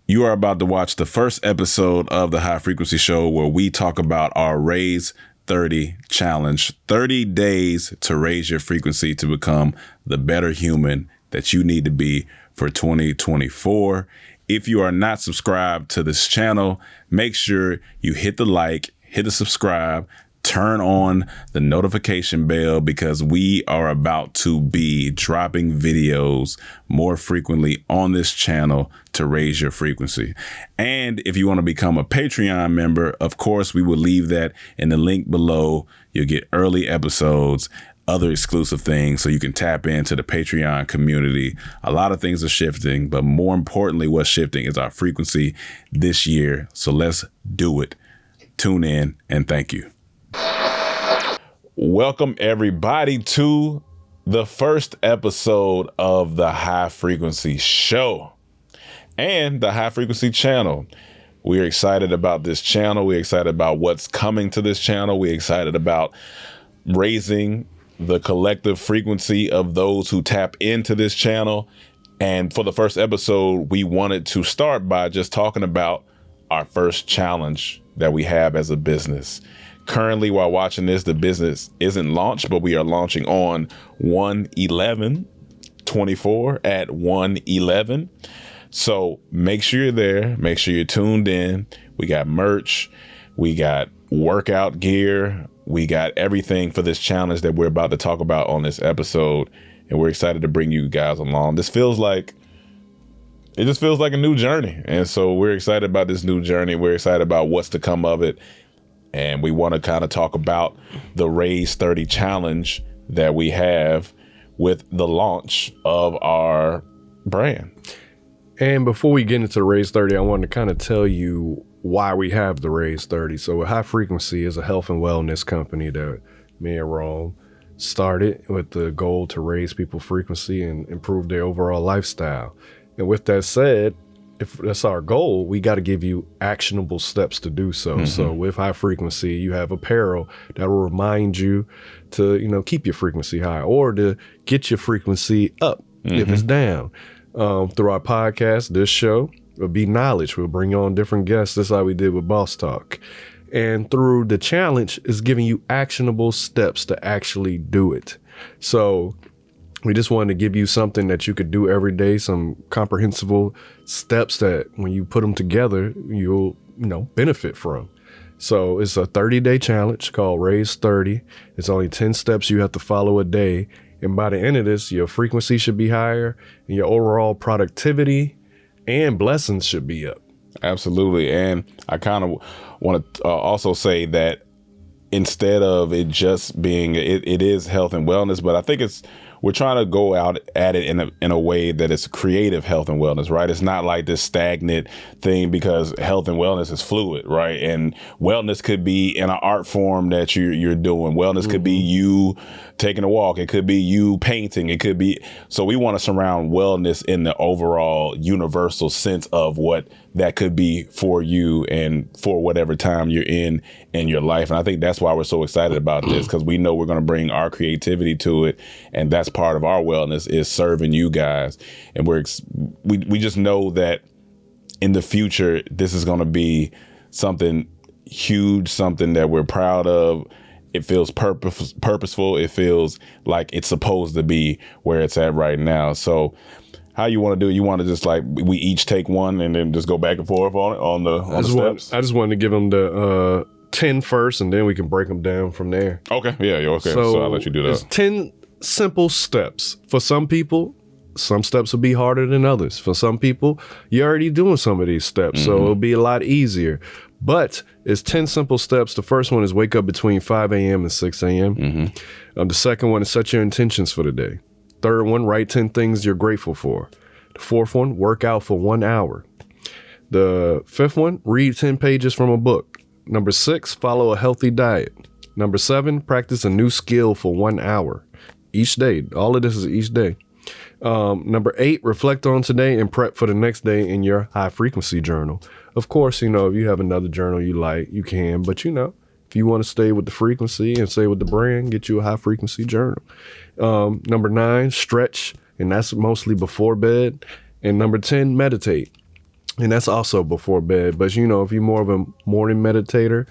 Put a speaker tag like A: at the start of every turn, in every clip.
A: You are about to watch the first episode of the High Frequency Show, where we talk about our Raise 30 challenge. 30 days to raise your frequency to become the better human that you need to be for 2024. If you are not subscribed to this channel, make sure you hit the like, hit the subscribe, turn on the notification bell, because we are about to be dropping videos more frequently on this channel to raise your frequency. And if you want to become a Patreon member, of course, we will leave that in the link below. You'll get early episodes, other exclusive things, so you can tap into the Patreon community. A lot of things are shifting, but more importantly, what's shifting is our frequency this year. So let's do it. Tune in and thank you. Welcome everybody to the first episode of the High Frequency Show and the High Frequency channel. We're excited about this channel. We're excited about what's coming to this channel. We're excited about raising the collective frequency of those who tap into this channel. And for the first episode, we wanted to start by just talking about our first challenge that we have as a business. Currently, while watching this, the business isn't launched, but we are launching on 1/11/24 at 1/11. So make sure you're there. Make sure you're tuned in. We got merch. We got workout gear. We got everything for this challenge that we're about to talk about on this episode. And we're excited to bring you guys along. It just feels like a new journey. And so we're excited about this new journey. We're excited about what's to come of it. And we want to kind of talk about the Raise 30 challenge that we have with the launch of our brand.
B: And before we get into the Raise 30, I want to kind of tell you why we have the Raise 30. So High Frequency is a health and wellness company that me and Rome started with the goal to raise people's frequency and improve their overall lifestyle. And with that said, if that's our goal, we got to give you actionable steps to do so. Mm-hmm. So with High Frequency, you have apparel that will remind you to, keep your frequency high or to get your frequency up if it's down. Through our podcast, this show will be knowledge. We'll bring on different guests. That's how we did with Boss Talk. And through the challenge is giving you actionable steps to actually do it. So we just wanted to give you something that you could do every day, some comprehensible steps that when you put them together, you'll, benefit from. So it's a 30-day challenge called Raise 30. It's only 10 steps you have to follow a day. And by the end of this, your frequency should be higher and your overall productivity and blessings should be up.
A: Absolutely. And I kind of want to also say that instead of it just being, it is health and wellness, but I think we're trying to go out at it in a way that it's creative health and wellness, right? It's not like this stagnant thing, because health and wellness is fluid, right? And wellness could be in an art form that you're doing. Wellness could be you taking a walk. It could be you painting. It could be. So we want to surround wellness in the overall universal sense of what that could be for you and for whatever time you're in your life. And I think that's why we're so excited about this, because we know we're going to bring our creativity to it. And that's part of our wellness, is serving you guys. And we just know that in the future, this is going to be something huge, something that we're proud of. It feels purposeful. It feels like it's supposed to be where it's at right now. So how you want to do it? You want to just we each take one and then just go back and forth on the steps?
B: I just wanted to give them the 10 first, and then we can break them down from there.
A: Okay. Yeah. Okay. So I'll let you do that.
B: It's 10 simple steps. For some people, some steps will be harder than others. For some people, you're already doing some of these steps, so it'll be a lot easier. But it's 10 simple steps. The first one is wake up between 5 a.m. and 6 a.m. The second one is set your intentions for the day. Third one, write 10 things you're grateful for. The fourth one, work out for 1 hour. The fifth one, read 10 pages from a book. Number 6, follow a healthy diet. Number 7, practice a new skill for 1 hour each day. All of this is each day. Number 8, reflect on today and prep for the next day in your high frequency journal. Of course, if you have another journal you like, you can, but if you want to stay with the frequency and stay with the brand, get you a high frequency journal. Number 9, stretch, and that's mostly before bed. And number 10, meditate. And that's also before bed. But, you know, if you're more of a morning meditator,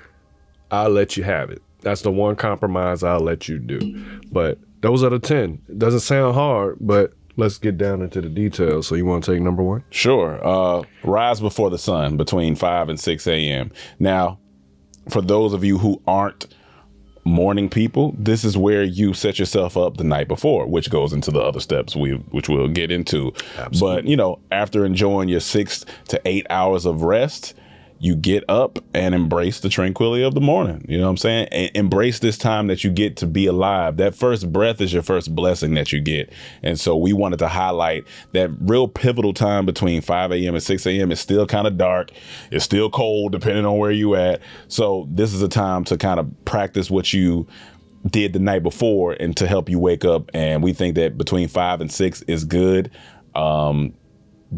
B: I'll let you have it. That's the one compromise I'll let you do. But those are the 10. It doesn't sound hard, but let's get down into the details. So you want to take number 1?
A: Sure. Rise before the sun between 5 and 6 a.m. Now, for those of you who aren't morning people, this is where you set yourself up the night before, which goes into the other steps which we'll get into. Absolutely. But, you know, after enjoying your 6 to 8 hours of rest, you get up and embrace the tranquility of the morning. You know what I'm saying? Embrace this time that you get to be alive. That first breath is your first blessing that you get. And so we wanted to highlight that real pivotal time between 5 a.m. and 6 a.m. It's still kind of dark. It's still cold, depending on where you at. So this is a time to kind of practice what you did the night before and to help you wake up. And we think that between 5 and 6 is good.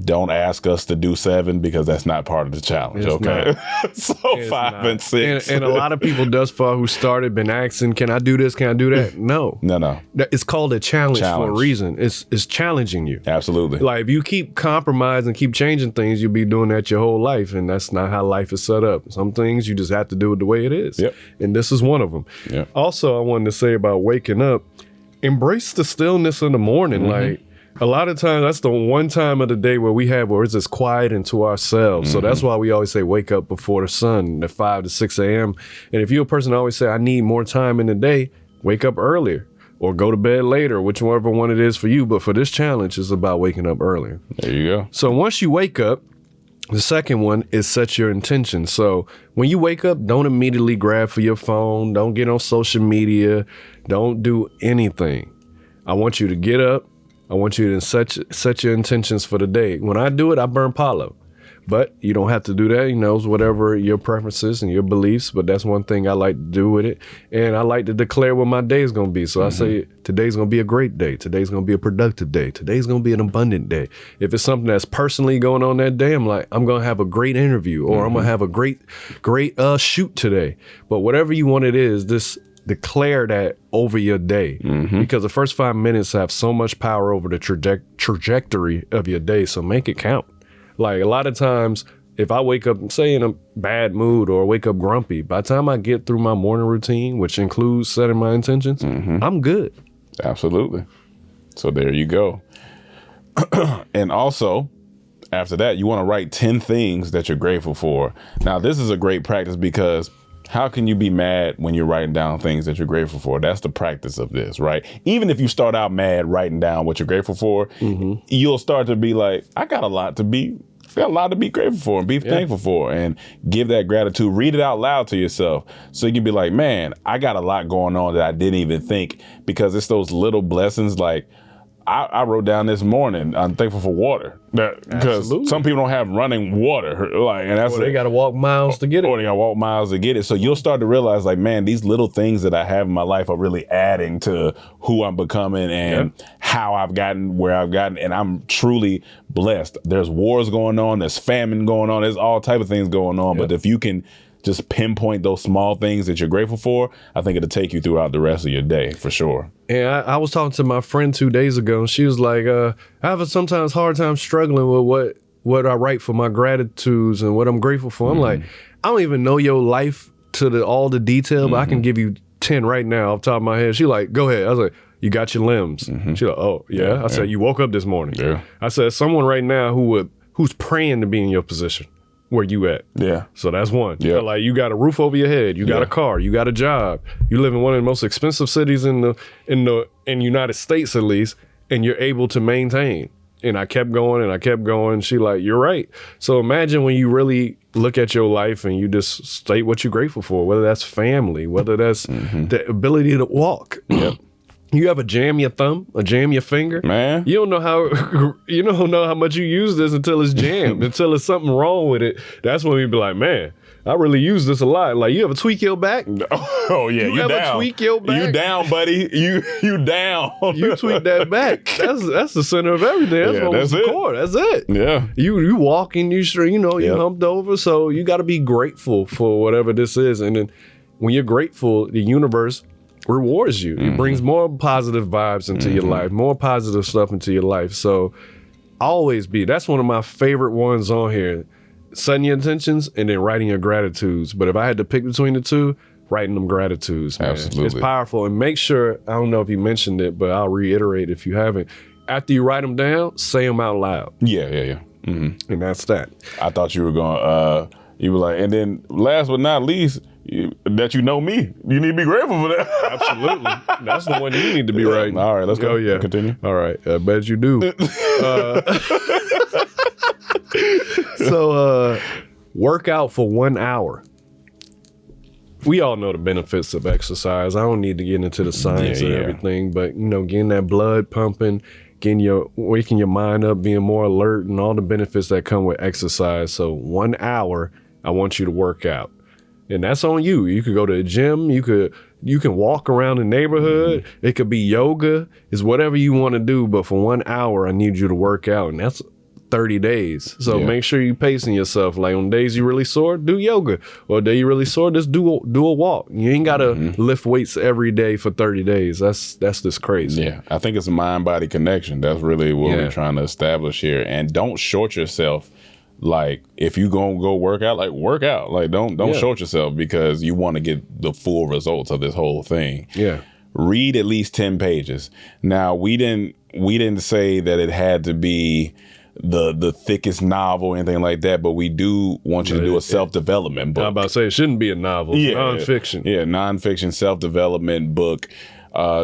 A: Don't ask us to do 7 because that's not part of the challenge.
B: It's
A: okay. So
B: It's
A: 5
B: not.
A: and 6.
B: And a lot of people thus far who started been asking, can I do this? Can I do that? No.
A: No.
B: It's called a challenge for a reason. It's challenging you.
A: Absolutely.
B: Like if you keep compromising, keep changing things, you'll be doing that your whole life. And that's not how life is set up. Some things you just have to do it the way it is.
A: Yep.
B: And this is one of them.
A: Yep.
B: Also, I wanted to say about waking up, embrace the stillness in the morning.
A: Mm-hmm.
B: Like a lot of times that's the one time of the day where it's just quiet and to ourselves. So that's why we always say wake up before the sun at 5 to 6 a.m. And if you're a person that always say, I need more time in the day, wake up earlier or go to bed later, whichever one it is for you. But for this challenge, it's about waking up earlier.
A: There you go.
B: So once you wake up, the second one is set your intention. So when you wake up, don't immediately grab for your phone. Don't get on social media. Don't do anything. I want you to get up. I want you to set your intentions for the day. When I do it, I burn Palo. But you don't have to do that, you know, whatever your preferences and your beliefs. But that's one thing I like to do with it. And I like to declare what my day is going to be. So I say, today's going to be a great day. Today's going to be a productive day. Today's going to be an abundant day. If it's something that's personally going on that day, I'm like, I'm going to have a great interview or I'm going to have a great shoot today. But whatever you want it is, this declare that over your day because the first 5 minutes have so much power over the trajectory of your day. So make it count. Like a lot of times, if I wake up, say in a bad mood or wake up grumpy, by the time I get through my morning routine, which includes setting my intentions, I'm good.
A: Absolutely. So there you go. And also, after that, you want to write 10 things that you're grateful for. Now, this is a great practice because how can you be mad when you're writing down things that you're grateful for? That's the practice of this, right? Even if you start out mad writing down what you're grateful for, you'll start to be like, I got a lot to be grateful for and be thankful for, and give that gratitude. Read it out loud to yourself so you can be like, man, I got a lot going on that I didn't even think, because it's those little blessings. Like I wrote down this morning, I'm thankful for water, because some people don't have running water, like, and that's
B: they got to walk miles to get it.
A: Or they got to walk miles to get it. So you'll start to realize, like, man, these little things that I have in my life are really adding to who I'm becoming and how I've gotten where I've gotten, and I'm truly blessed. There's wars going on, there's famine going on, there's all type of things going on, but if you can just pinpoint those small things that you're grateful for, I think it'll take you throughout the rest of your day for sure.
B: And I was talking to my friend 2 days ago, and she was like, I have a sometimes hard time struggling with what I write for my gratitudes and what I'm grateful for. I'm like, I don't even know your life to all the detail, but I can give you 10 right now off the top of my head. She like, go ahead. I was like, you got your limbs. She like, oh, yeah. I said, you woke up this morning.
A: Yeah.
B: I said, someone right now who's praying to be in your position. Where you at?
A: Yeah.
B: So that's one.
A: Yeah.
B: Like you got a roof over your head, you got a car, you got a job, you live in one of the most expensive cities in the United States at least, and you're able to maintain. And I kept going and I kept going. She like, you're right. So imagine when you really look at your life and you just state what you're grateful for, whether that's family, whether that's the ability to walk.
A: Yep.
B: You ever jam your thumb or jam your finger?
A: Man.
B: You don't know how much you use this until it's jammed, until there's something wrong with it. That's when you be like, man, I really use this a lot. Like, you ever tweak your back?
A: Oh yeah, you
B: ever
A: down.
B: tweak your back?
A: You down, buddy. You down.
B: You tweak that back. That's the center of everything. That's what
A: that's
B: was the core. That's it.
A: Yeah.
B: You walking, you humped over. So you got to be grateful for whatever this is. And then when you're grateful, the universe rewards you. It brings more positive vibes into your life, more positive stuff into your life. So always be. That's one of my favorite ones on here. setting your intentions and then writing your gratitudes. But if I had to pick between the two, writing them gratitudes, man.
A: Absolutely.
B: It's powerful. And make sure, I don't know if you mentioned it, but I'll reiterate if you haven't. After you write them down, say them out loud.
A: Yeah. Mm-hmm.
B: And that's that.
A: I thought you were going, you were like, and then last but not least, that you know me. You need to be grateful for that.
B: Absolutely. That's the one you need to be writing.
A: All right, let's go.
B: Oh, yeah.
A: Continue.
B: All right. I bet you do. So, work out for 1 hour. We all know the benefits of exercise. I don't need to get into the science and everything, but getting that blood pumping, waking your mind up, being more alert, and all the benefits that come with exercise. So 1 hour, I want you to work out. And that's on you. You could go to a gym. You can walk around the neighborhood. Mm-hmm. It could be yoga. It's whatever you want to do. But for 1 hour, I need you to work out. And that's 30 days. So make sure you're pacing yourself. Like on days you really sore, do yoga. Or day you really sore, just do a walk. You ain't got to lift weights every day for 30 days. That's just crazy.
A: Yeah. I think it's a mind-body connection. That's really what we're trying to establish here. And don't short yourself. Like if you gonna go work out, like don't short yourself because you want to get the full results of this whole thing.
B: Yeah.
A: Read at least 10 pages. Now we didn't say that it had to be the thickest novel or anything like that, but we do want you to do a self-development book.
B: I'm about to say it shouldn't be a novel.
A: Yeah.
B: Nonfiction.
A: Yeah, nonfiction self-development book.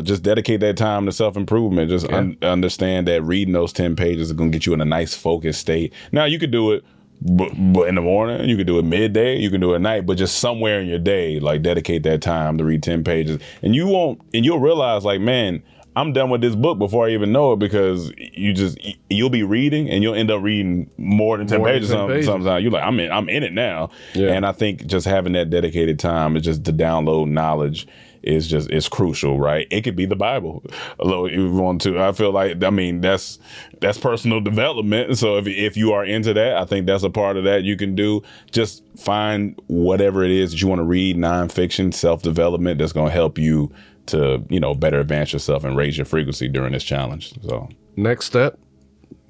A: Just dedicate that time to self-improvement. Just understand that reading those 10 pages is going to get you in a nice focused state. Now, you could do it but in the morning, you could do it midday, you can do it at night, but just somewhere in your day, like dedicate that time to read 10 pages. And you'll realize like, man, I'm done with this book before I even know it because you'll be reading and you'll end up reading more than 10 pages sometimes. You're like, I'm in it now. Yeah. And I think just having that dedicated time is just to download knowledge is crucial, right? It could be the Bible. Although if you want to, I feel like, that's personal development. So if you are into that, I think that's a part of that you can do. Just find whatever it is that you want to read, nonfiction, self-development that's going to help you to, better advance yourself and raise your frequency during this challenge. So
B: next step,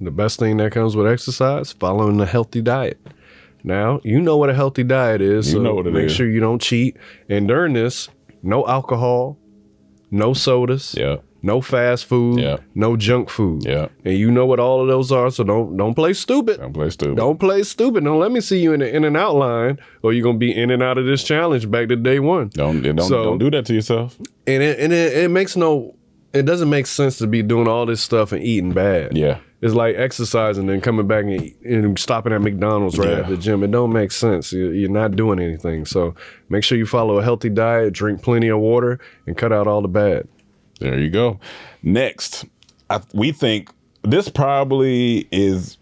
B: the best thing that comes with exercise, following a healthy diet. Now, you know what a healthy diet is.
A: You know what it is.
B: Make sure you don't cheat. And during this, no alcohol, no sodas, no fast food, no junk food.
A: Yeah.
B: And you know what all of those are, so don't play stupid.
A: Don't play stupid.
B: Don't play stupid. Don't let me see you in the in and out line, or you're gonna be in and out of this challenge back to day one.
A: Don't do that to yourself.
B: And it doesn't make sense to be doing all this stuff and eating bad.
A: Yeah.
B: It's like exercising and coming back and stopping at McDonald's right at the gym. It don't make sense. You're not doing anything. So make sure you follow a healthy diet, drink plenty of water, and cut out all the bad.
A: There you go. Next, we think this probably is,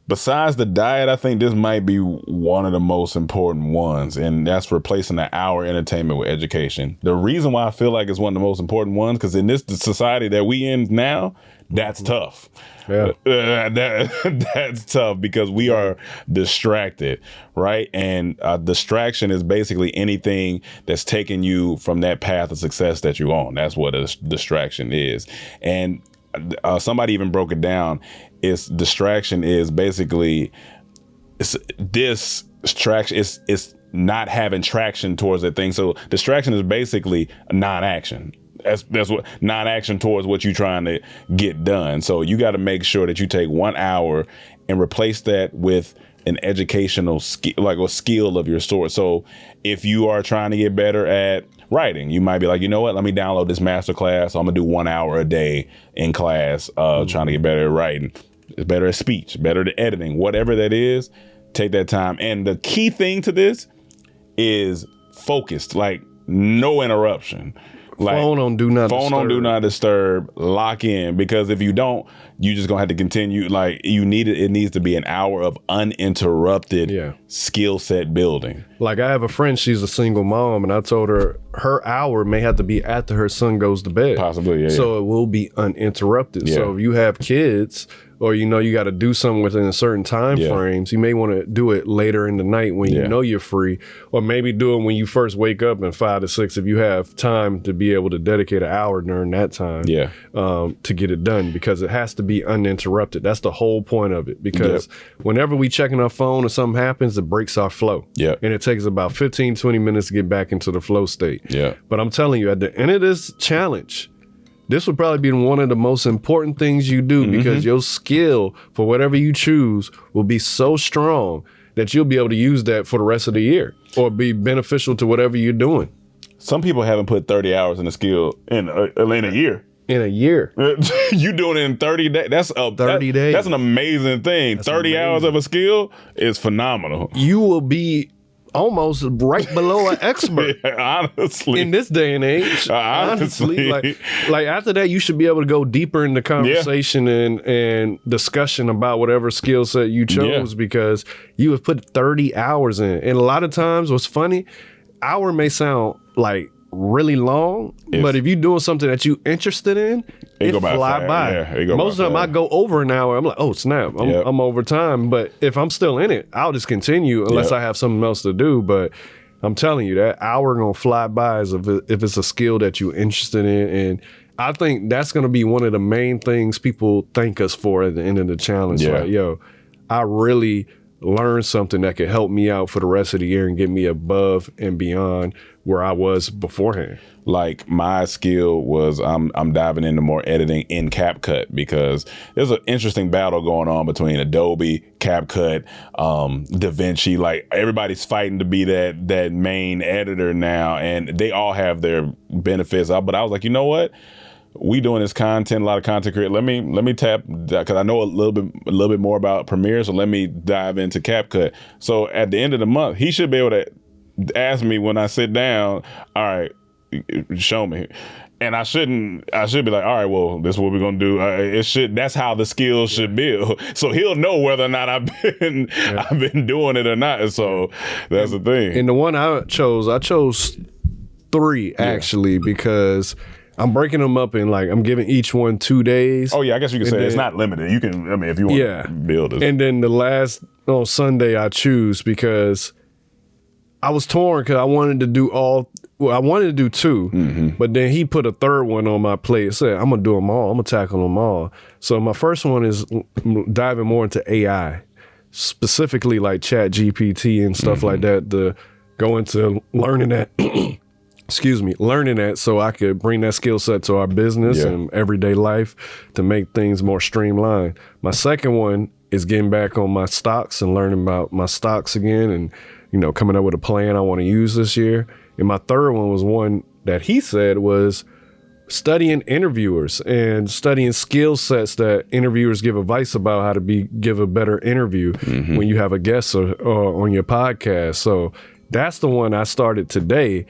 A: besides the diet, I think this might be one of the most important ones, and that's replacing the hour entertainment with education. The reason why I feel like it's one of the most important ones, because in this society that we in now, that's tough. Yeah. That's tough because we are distracted, right? And distraction is basically anything that's taking you from that path of success that you're on. That's what a distraction is. And somebody even broke it down. Distraction is basically distraction. It's not having traction towards that thing. So distraction is basically non-action. That's what non-action towards what you're trying to get done. So you got to make sure that you take 1 hour and replace that with an educational skill, like a skill of your sort. So if you are trying to get better at writing, you might be like, you know what, let me download this master class. So I'm gonna do 1 hour a day in class, trying to get better at writing, better at speech, better at editing, whatever that is. Take that time. And the key thing to this is focused, like no interruption. Like,
B: phone on do not
A: disturb, lock in, because if you don't, you just gonna have to continue. Like it needs to be an hour of uninterrupted skill set building.
B: Like I have a friend, she's a single mom, and I told her hour may have to be after her son goes to bed.
A: Possibly,
B: So it will be uninterrupted.
A: Yeah.
B: So if you have kids or you know you got to do something within a certain time frames, you may want to do it later in the night when you know you're free, or maybe do it when you first wake up in 5 to 6 if you have time to be able to dedicate an hour during that time to get it done, because it has to be uninterrupted. That's the whole point of it, because whenever we checking our phone or something happens, it breaks our flow. And it takes about 15-20 minutes to get back into the flow state. But I'm telling you, at the end of this challenge, this would probably be one of the most important things you do, because your skill for whatever you choose will be so strong that you'll be able to use that for the rest of the year or be beneficial to whatever you're doing.
A: Some people haven't put 30 hours in a skill in a year.
B: In a year.
A: You doing it in 30 days. That's
B: 30 days.
A: That's an amazing thing. That's 30 hours of a skill is phenomenal.
B: You will be almost right below an expert.
A: Honestly.
B: In this day and age. Honestly. Like after that, you should be able to go deeper in the conversation and discussion about whatever skill set you chose, because you have put 30 hours in. And a lot of times what's funny, hour may sound like really long, but if you're doing something that you interested in, it fly by. Most of the time I go over an hour, I'm like, oh snap, I'm over time. But if I'm still in it, I'll just continue unless I have something else to do. But I'm telling you, that hour gonna fly by as if it's a skill that you're interested in. And I think that's gonna be one of the main things people thank us for at the end of the challenge. Like, yo, I really learn something that could help me out for the rest of the year and get me above and beyond where I was beforehand.
A: Like my skill was I'm diving into more editing in CapCut, because there's an interesting battle going on between Adobe, CapCut, DaVinci. Like everybody's fighting to be that main editor now, and they all have their benefits. But I was like, you know what? We doing this content, a lot of content creation. Let me tap that, because I know a little bit more about Premiere. So let me dive into CapCut. So at the end of the month, he should be able to ask me when I sit down, all right, show me. And I should be like, all right, well, this is what we're gonna do. That's how the skills should build. So he'll know whether or not I've been doing it or not. So that's the thing.
B: And the one I chose 3 actually, because I'm breaking them up in, like, I'm giving each one 2 days.
A: Oh yeah, I guess you can say it's not limited. You can, I mean, if you want to build it.
B: And then the last on Sunday I choose, because I was torn, because I wanted to do 2, but then he put a third one on my plate. It said, I'm gonna do them all. I'm gonna tackle them all. So my first one is diving more into AI, specifically like Chat GPT and stuff like that, to go into learning that. Learning that so I could bring that skill set to our business and everyday life to make things more streamlined. My second one is getting back on my stocks and learning about my stocks again, and, you know, coming up with a plan I want to use this year. And my third one was one that he said was studying interviewers and studying skill sets that interviewers give advice about how to give a better interview when you have a guest or on your podcast. So that's the one I started today.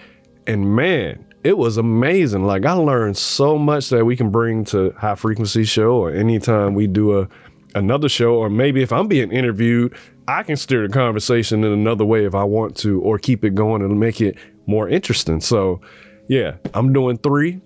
B: And man, it was amazing. Like, I learned so much that we can bring to High Frequency Show, or anytime we do another show, or maybe if I'm being interviewed, I can steer the conversation in another way if I want to, or keep it going and make it more interesting. So yeah, I'm doing 3.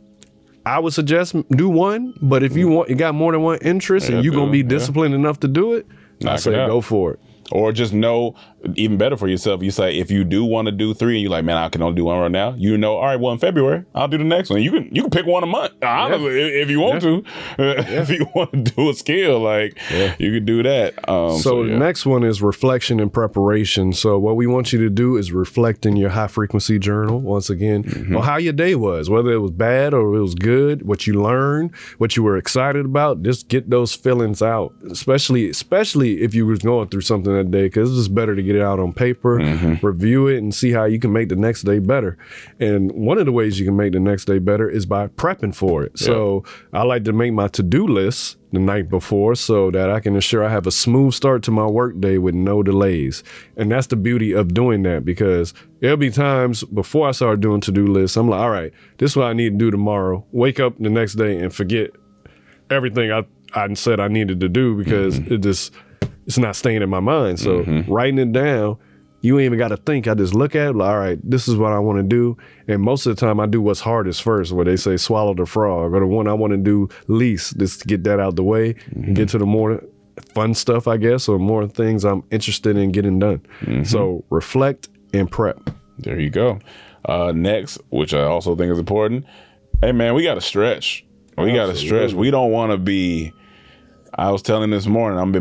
B: I would suggest do 1, but if you got more than one interest and you're going to be disciplined enough to do it, I say go for it.
A: Or just know, even better for yourself, you say, if you do want to do 3 and you're like, man, I can only do 1 right now, you know, all right, well, in February, I'll do the next one. You can pick 1 a month, honestly, if you want to. If you want to do a skill, like, you can do that.
B: So the next one is reflection and preparation. So what we want you to do is reflect in your high frequency journal, once again, on how your day was, whether it was bad or it was good, what you learned, what you were excited about. Just get those feelings out, especially if you was going through something that day, because it's just better to get it out on paper, review it, and see how you can make the next day better. And one of the ways you can make the next day better is by prepping for it. So I like to make my to-do list the night before so that I can ensure I have a smooth start to my work day with no delays. And that's the beauty of doing that, because there'll be times before I start doing to-do lists, I'm like, all right, this is what I need to do tomorrow. Wake up the next day and forget everything I said I needed to do, because it's not staying in my mind. So writing it down, you ain't even got to think. I just look at it, like, all right, this is what I want to do. And most of the time I do what's hardest first, where they say swallow the frog, or the one I want to do least, just to get that out the way and get to the more fun stuff, I guess, or more things I'm interested in getting done. So reflect and prep.
A: There you go. Next, which I also think is important. Hey man, we got to stretch. We got to stretch. We don't want to be. I was telling this morning, I'm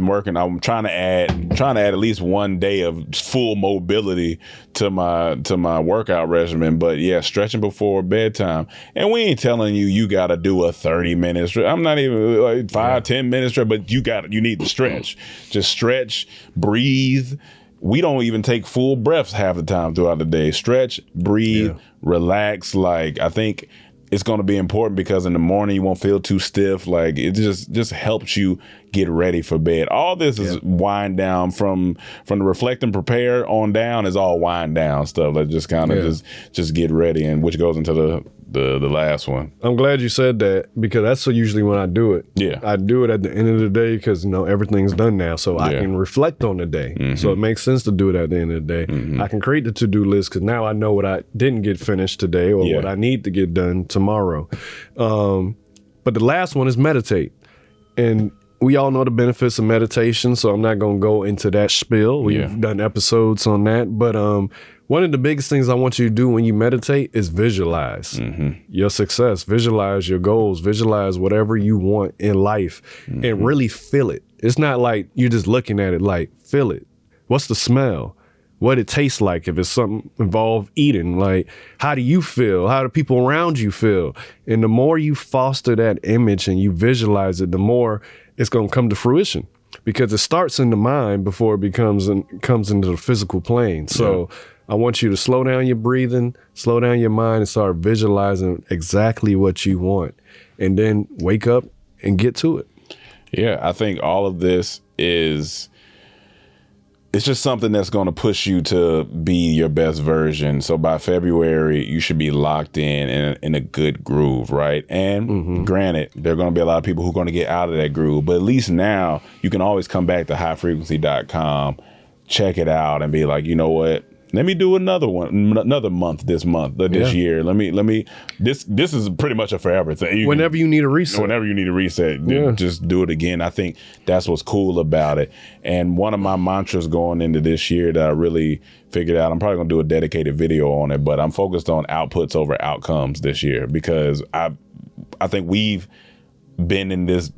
A: trying to add at least one day of full mobility to my workout regimen. But yeah, stretching before bedtime. And we ain't telling you got to do a 30-minute stretch. I'm not even like 5-10 minute stretch, but you need to stretch. Just stretch, breathe. We don't even take full breaths half the time throughout the day. Stretch, breathe, relax. Like, I think it's going to be important because in the morning you won't feel too stiff. Like, it just helps you get ready for bed. All this is wind down from the reflect and prepare on down is all wind down stuff. Like, just kind of just get ready, and which goes into the last one.
B: I'm glad you said that, because that's usually when I do it. Yeah, I do it at the end of the day because everything's done now, so I can reflect on the day. So it makes sense to do it at the end of the day. I can create the to-do list because now I know what I didn't get finished today or what I need to get done tomorrow. But the last one is meditate, and we all know the benefits of meditation, so I'm not going to go into that spiel. We've done episodes on that, but one of the biggest things I want you to do when you meditate is visualize your success, visualize your goals, visualize whatever you want in life, and really feel it. It's not like you're just looking at it, like, feel it. What's the smell? What it tastes like? If it's something involved eating, like, how do you feel? How do people around you feel? And the more you foster that image and you visualize it, the more it's going to come to fruition, because it starts in the mind before it comes into the physical plane. So I want you to slow down your breathing, slow down your mind, and start visualizing exactly what you want, and then wake up and get to it.
A: Yeah, I think all of this it's just something that's going to push you to be your best version. So by February, you should be locked in a good groove, right? And granted, there are going to be a lot of people who are going to get out of that groove. But at least now you can always come back to highfrequency.com, check it out, and be like, you know what? Let me do another month this year. This is pretty much a forever thing.
B: Whenever you need a reset.
A: Just do it again. I think that's what's cool about it. And one of my mantras going into this year that I really figured out, I'm probably going to do a dedicated video on it, but I'm focused on outputs over outcomes this year, because I think we've been in this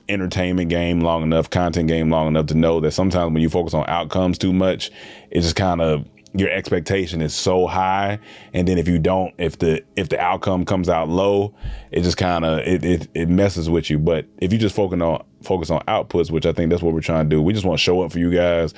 A: entertainment game long enough, content game long enough to know that sometimes when you focus on outcomes too much, it's just kind of, your expectation is so high, and then if the outcome comes out low, it just kind of it messes with you. But if you just focus on outputs, which I think that's what we're trying to do, we just want to show up for you guys,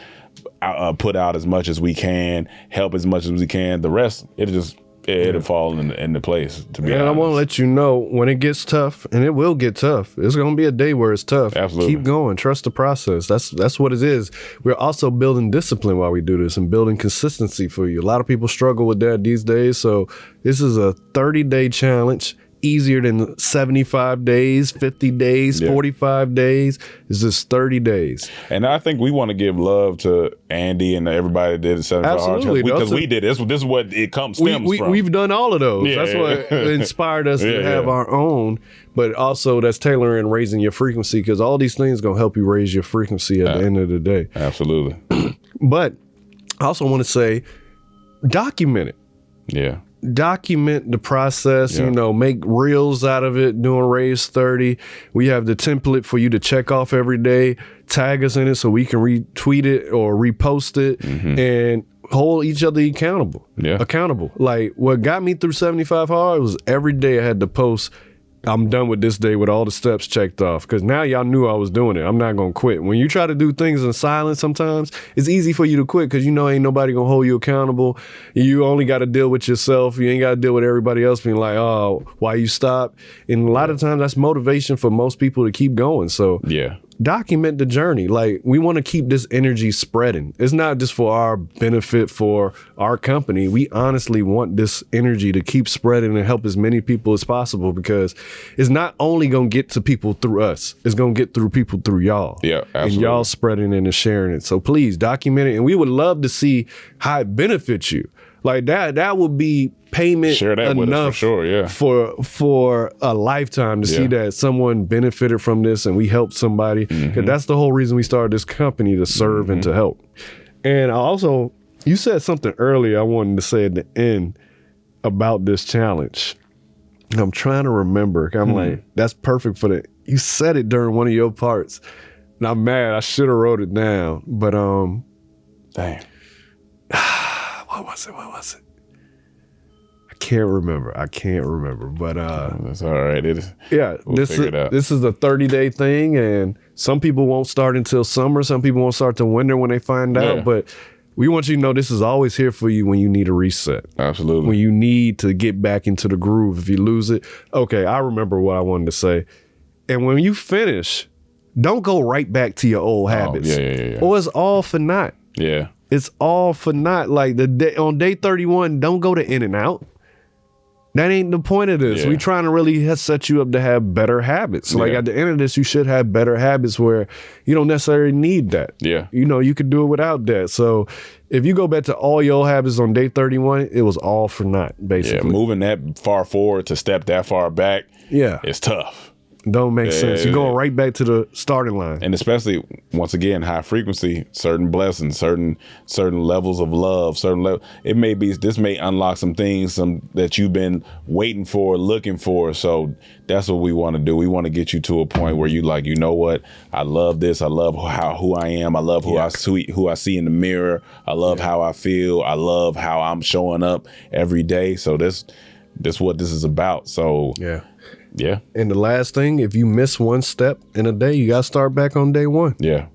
A: put out as much as we can, help as much as we can. The rest, it'll fall into place, to be honest.
B: And I want to let you know, when it gets tough, and it will get tough, it's going to be a day where it's tough.
A: Absolutely.
B: Keep going. Trust the process. That's what it is. We're also building discipline while we do this and building consistency for you. A lot of people struggle with that these days. So this is a 30-day challenge. Easier than 75 days, 50 days, 45 days. It's just 30 days.
A: And I think we want to give love to Andy and everybody that did 75
B: Absolutely.
A: Because we did this. This is what it stems from.
B: We've done all of those. That's what inspired us to have our own, but also that's tailoring and raising your frequency, because all these things going to help you raise your frequency at the end of the day.
A: Absolutely.
B: But I also want to say, document it.
A: Yeah.
B: Document the process, make reels out of it, doing Raise 30. We have the template for you to check off every day, tag us in it so we can retweet it or repost it, and hold each other accountable. Like, what got me through 75 hard was every day I had to post, I'm done with this day with all the steps checked off, because now y'all knew I was doing it. I'm not going to quit. When you try to do things in silence, sometimes it's easy for you to quit because ain't nobody going to hold you accountable. You only got to deal with yourself. You ain't got to deal with everybody else being like, oh, why you stop? And a lot of times that's motivation for most people to keep going. So document the journey. Like, we want to keep this energy spreading. It's not just for our benefit, for our company. We honestly want this energy to keep spreading and help as many people as possible, because it's not only going to get to people through us, it's going to get through people through y'all.
A: Yeah, absolutely.
B: And y'all spreading it and sharing it. So please document it. And we would love to see how it benefits you. Like that would be payment
A: Share that with us for
B: enough
A: sure, yeah.
B: for a lifetime to see
A: Yeah.
B: that someone benefited from this and we helped somebody. 'Cause that's the whole reason we started this company, to serve and to help. And I also, you said something earlier I wanted to say at the end about this challenge. I'm trying to remember. I'm like, that's perfect for you said it during one of your parts. And I'm mad. I should have wrote it down. But
A: Dang.
B: what was it? I can't remember. But
A: That's all right.
B: yeah,
A: We'll figure it out.
B: this is a 30-day thing, and some people won't start until summer. Some people won't start till winter when they find out.
A: Yeah.
B: But we want you to know this is always here for you when you need a reset.
A: Absolutely.
B: When you need to get back into the groove. If you lose it, okay, I remember what I wanted to say. And when you finish, don't go right back to your old habits.
A: yeah.
B: Or it's all for naught.
A: Yeah.
B: It's all for naught. Like on day 31, don't go to In-N-Out. That ain't the point of this.
A: Yeah.
B: We trying to really set you up to have better habits. Like
A: Yeah.
B: at the end of this, you should have better habits where you don't necessarily need that.
A: Yeah.
B: You know, you could do it without that. So if you go back to all your habits on day 31, it was all for naught,
A: Yeah.
B: basically.
A: Moving that far forward to step that far back,
B: Yeah.
A: it's tough.
B: Don't make sense. You're going right back to the starting line.
A: And especially once again, high frequency, certain blessings, certain levels of love, it may be, this may unlock some things that you've been waiting for, looking for. So that's what we want to do. We want to get you to a point where you like, you know what? I love this. I love who I am. I love who I see in the mirror. I love how I feel. I love how I'm showing up every day. So this what this is about. So yeah.
B: And the last thing, if you miss one step in a day, you got to start back on day 1.
A: Yeah.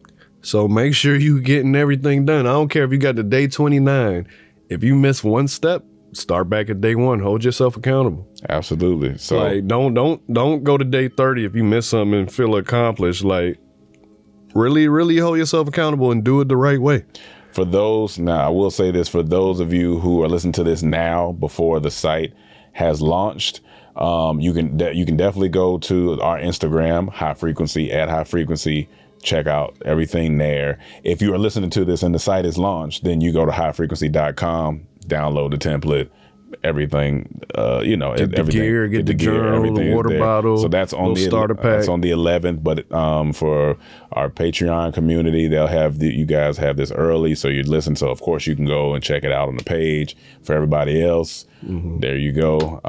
B: So make sure you getting everything done. I don't care if you got to day 29. If you miss one step, start back at day 1. Hold yourself accountable.
A: Absolutely. So
B: Like don't go to day 30 if you miss something and feel accomplished. Like really, really hold yourself accountable and do it the right way.
A: for those, now I will say this, for those of you who are listening to this now before the site has launched, you can definitely go to our Instagram, High Frequency, at High Frequency. Check out everything there. If you are listening to this and the site is launched, then you go to highfrequency.com, download the template, everything,
B: Get the
A: everything,
B: gear, get the journal,
A: everything
B: the
A: is
B: water
A: there.
B: bottle,
A: So that's on the
B: starter pack.
A: That's on the 11th. But for our Patreon community, they'll have you guys have this early, so you listen. So of course you can go and check it out on the page. For everybody else, there you go.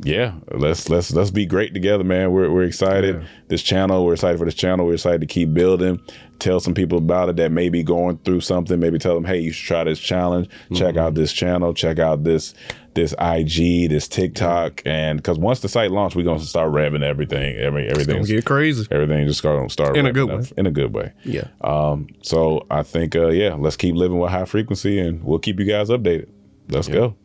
A: Yeah, let's be great together, man. We're excited.
B: Yeah.
A: This channel, we're excited for this channel. We're excited to keep building. Tell some people about it that may be going through something. Maybe tell them, hey, you should try this challenge. Check out this channel. Check out this IG, this TikTok, and because once the site launched, we're gonna start revving everything. Everything's
B: Gonna get crazy.
A: Everything just gonna start
B: In a
A: revving
B: good
A: up.
B: way.
A: In a good way.
B: Yeah.
A: So I think let's keep living with high frequency, and we'll keep you guys updated. Let's go.